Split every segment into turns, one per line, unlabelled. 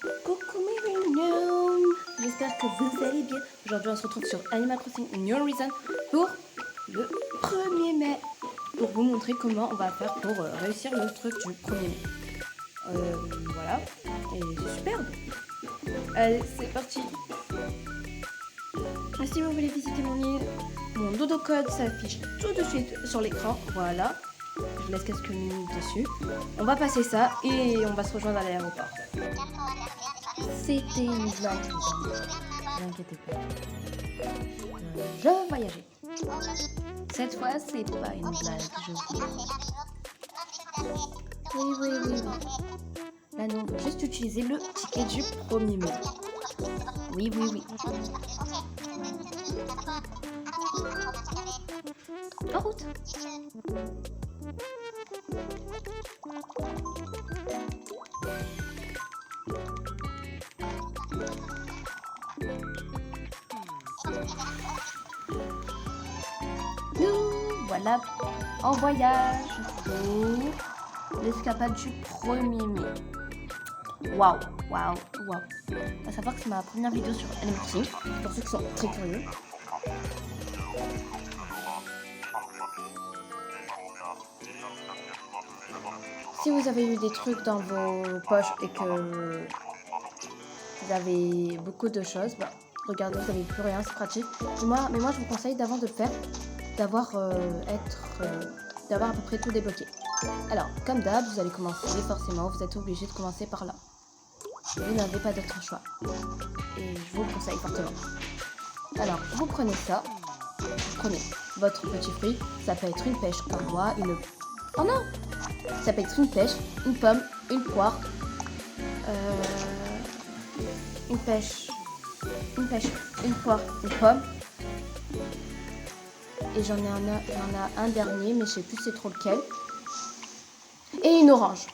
Coucou mes mignons, j'espère que vous allez bien. Aujourd'hui on se retrouve sur Animal Crossing New Horizons pour le 1er mai. Pour vous montrer comment on va faire pour réussir le truc du 1er mai. Voilà, et c'est superbe. Allez, c'est parti. Et si vous voulez visiter mon île, mon dodo code s'affiche tout de suite sur l'écran. Voilà, je laisse quelques minutes dessus. On va passer ça et on va se rejoindre à l'aéroport. C'était une blague, ne vous inquiétez pas. Je voyageais. Cette fois, c'est pas une blague, je vous. Oui. Là, nous, on veut juste utiliser le ticket du 1er mai. Oui. En route. Nous voilà en voyage pour l'escapade du 1er mai. Waouh. À savoir que c'est ma première vidéo sur Animal Crossing, pour ceux qui sont très curieux. Si vous avez eu des trucs dans vos poches et que vous avez beaucoup de choses, regardez, vous n'avez plus rien, c'est pratique. Mais moi je vous conseille d'avant de le faire, d'avoir à peu près tout débloqué. Alors, comme d'hab, vous allez commencer, forcément, vous êtes obligé de commencer par là. Vous n'avez pas d'autre choix. Et je vous le conseille fortement. Alors, vous prenez ça, vous prenez votre petit fruit, ça peut être une pêche comme moi, Oh non! Ça peut être une pêche, une pomme, une poire, une pêche, une poire, une pomme. Et j'en ai un dernier, mais je sais plus c'est trop lequel. Et une orange.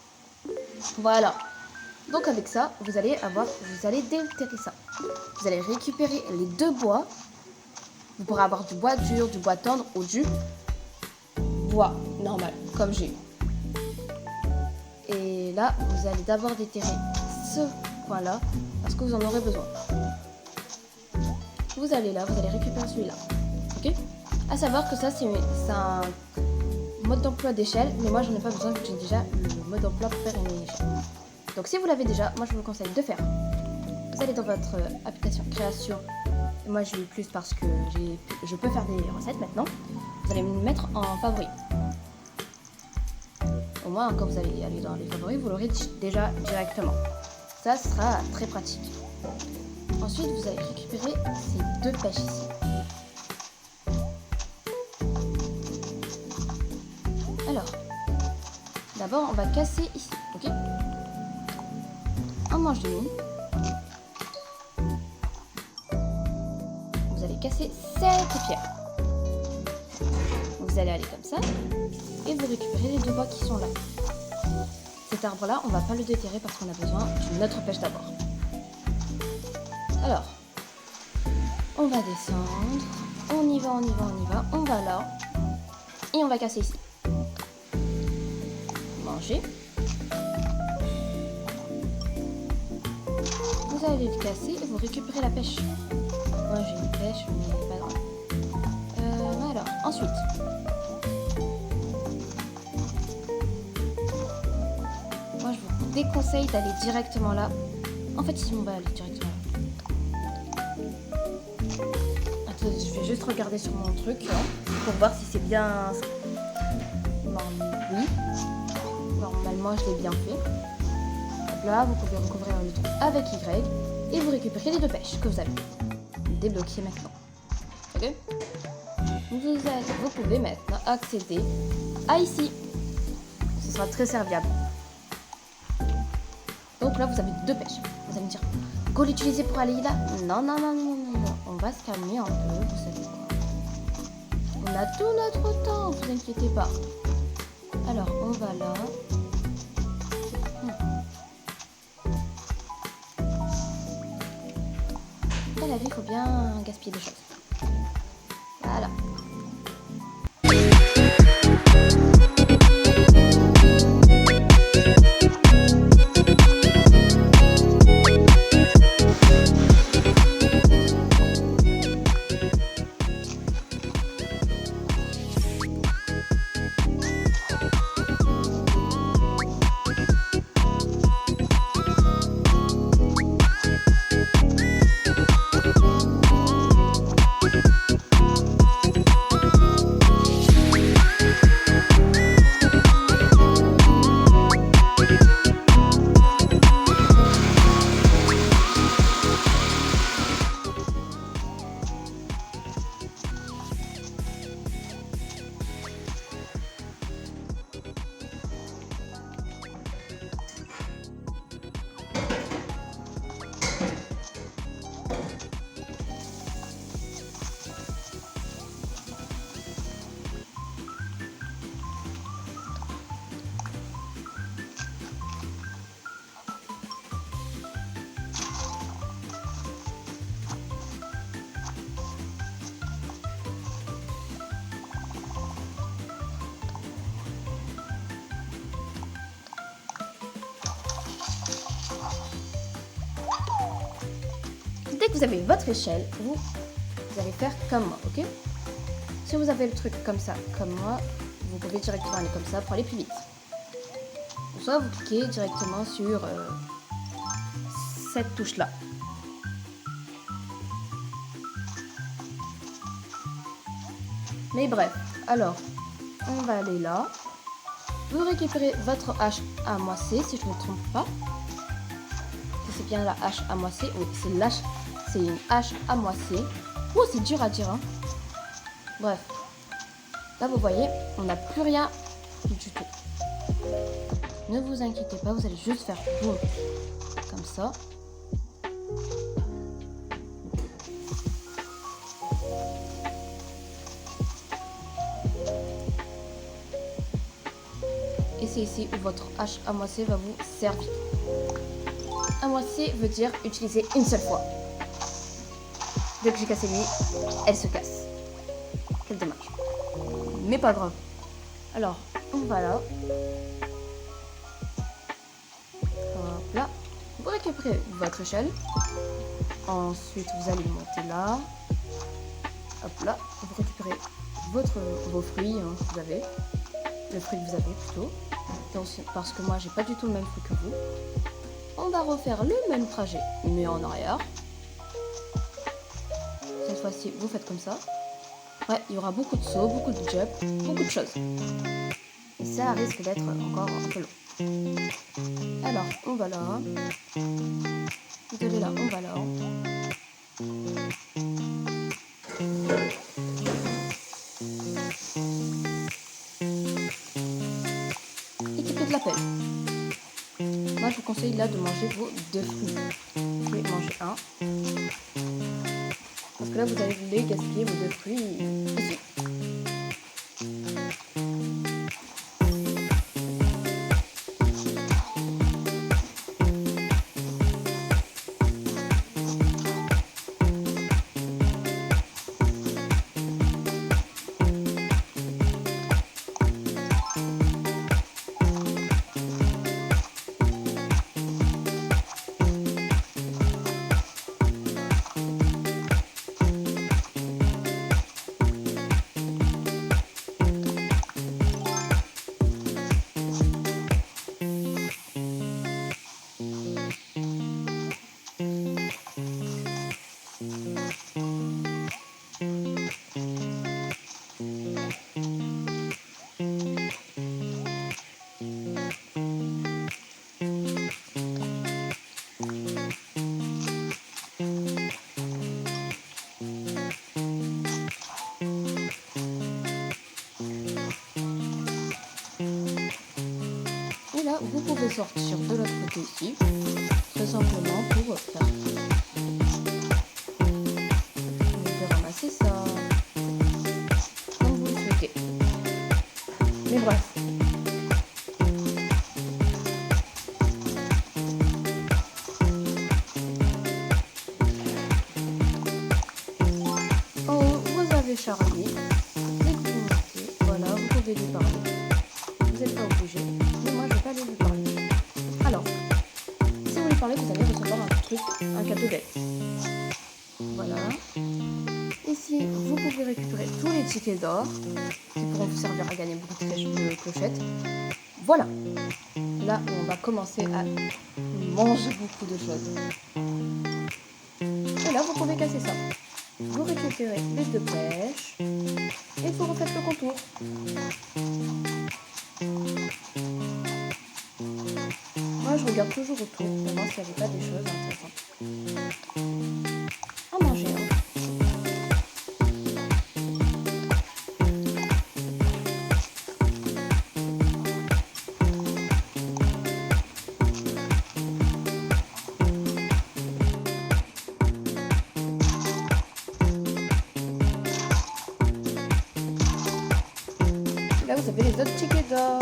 Voilà. Donc avec ça, vous allez déterrer ça. Vous allez récupérer les 2 bois. Vous pourrez avoir du bois dur, du bois tendre ou du bois normal, comme j'ai eu. Et là, vous allez d'abord déterrer ce coin-là, parce que vous en aurez besoin. Vous allez récupérer celui-là. Ok ? À savoir que ça, c'est un mode d'emploi d'échelle, mais moi, j'en ai pas besoin, vu que j'ai déjà le mode d'emploi pour faire une échelle. Donc, si vous l'avez déjà, moi, je vous conseille de faire. Vous allez dans votre application création. Et moi, j'ai eu plus parce que je peux faire des recettes maintenant. Vous allez me mettre en favori. Au moins, quand vous allez aller dans les favoris, vous l'aurez déjà directement. Ça sera très pratique. Ensuite, vous allez récupérer ces 2 pêches ici. Alors, d'abord, on va casser ici, ok ? Un manche de mine. Vous allez casser cette pierre. Vous allez aller comme ça et vous récupérez les 2 bois qui sont là. Cet arbre-là, on va pas le déterrer parce qu'on a besoin d'une autre pêche d'abord. Alors, on va descendre. On y va. On va là. Et on va casser ici. Manger. Vous allez le casser et vous récupérez la pêche. Moi j'ai une pêche, mais pas grave. Alors, ensuite. Moi je vous déconseille d'aller directement là. En fait, si on va aller directement là. Attendez, je vais juste regarder sur mon truc là, pour voir si c'est bien. Oui. Normalement, je l'ai bien fait. Donc là, vous pouvez recouvrir le trou avec Y et vous récupérez les 2 pêches que vous avez débloquées maintenant. Ok ? Vous pouvez maintenant accéder à ici. Ce sera très serviable. Donc là, vous avez 2 pêches. Vous allez me dire, go l'utiliser pour aller là ? Non. On va se calmer un peu, vous savez quoi. On a tout notre temps, vous inquiétez pas. Alors, on va là. Dans la vie, il faut bien gaspiller des choses. Voilà. vous avez votre échelle, vous allez faire comme moi, ok? Si vous avez le truc comme ça, comme moi, vous pouvez directement aller comme ça pour aller plus vite. Soit vous cliquez directement sur cette touche-là. Mais bref, alors, on va aller là. Vous récupérez votre hache à moisser, si je ne me trompe pas. Si c'est bien la hache à moisser, oui, c'est une hache à moisser. Oh, c'est dur à dire, hein. Bref, là vous voyez, on n'a plus rien du tout. Ne vous inquiétez pas, vous allez juste faire boum, comme ça. Et c'est ici où votre hache à moisser va vous servir. À moisser veut dire utiliser une seule fois. Dès que j'ai cassé lui, elle se casse. Quel dommage. Mais pas grave. Alors, on va là. Hop là. Vous récupérez votre échelle. Ensuite, vous allez monter là. Hop là. Vous récupérez vos fruits, hein, que vous avez. Le fruit que vous avez plutôt. Donc, parce que moi, j'ai pas du tout le même fruit que vous. On va refaire le même trajet, mais en arrière. Cette fois-ci, vous faites comme ça. Ouais, il y aura beaucoup de sauts, beaucoup de jumps, beaucoup de choses. Et ça risque d'être encore un peu long. Alors, on va là. Vous allez là, on va là. Équipez de la pelle. Moi, je vous conseille là de manger vos 2 fruits. Vous pouvez manger un. Parce que là, vous allez gaspiller vos 2 fruits ici. Vous pouvez sortir de l'autre côté ici, très simplement pour faire. Vous pouvez ramasser ça, comme vous le souhaitez. Mais bref. En haut, vous avez Charlie. Dès que vous montez, voilà, vous pouvez lui parler. Vous n'êtes pas obligé, mais moi je vais pas aller lui parler. Alors, si vous lui parlez, vous allez recevoir un truc, un cadeau d'aide. Voilà. Ici, vous pouvez récupérer tous les tickets d'or qui pourront vous servir à gagner beaucoup de clochettes. Voilà. Là, on va commencer à manger beaucoup de choses. Et là, vous pouvez casser ça. Vous récupérez les 2 pêches et vous refaites le contour. Moi, je regarde toujours autour pour voir s'il n'y avait pas des choses intéressantes. À manger, hein. Là, vous avez les autres tickets d'or.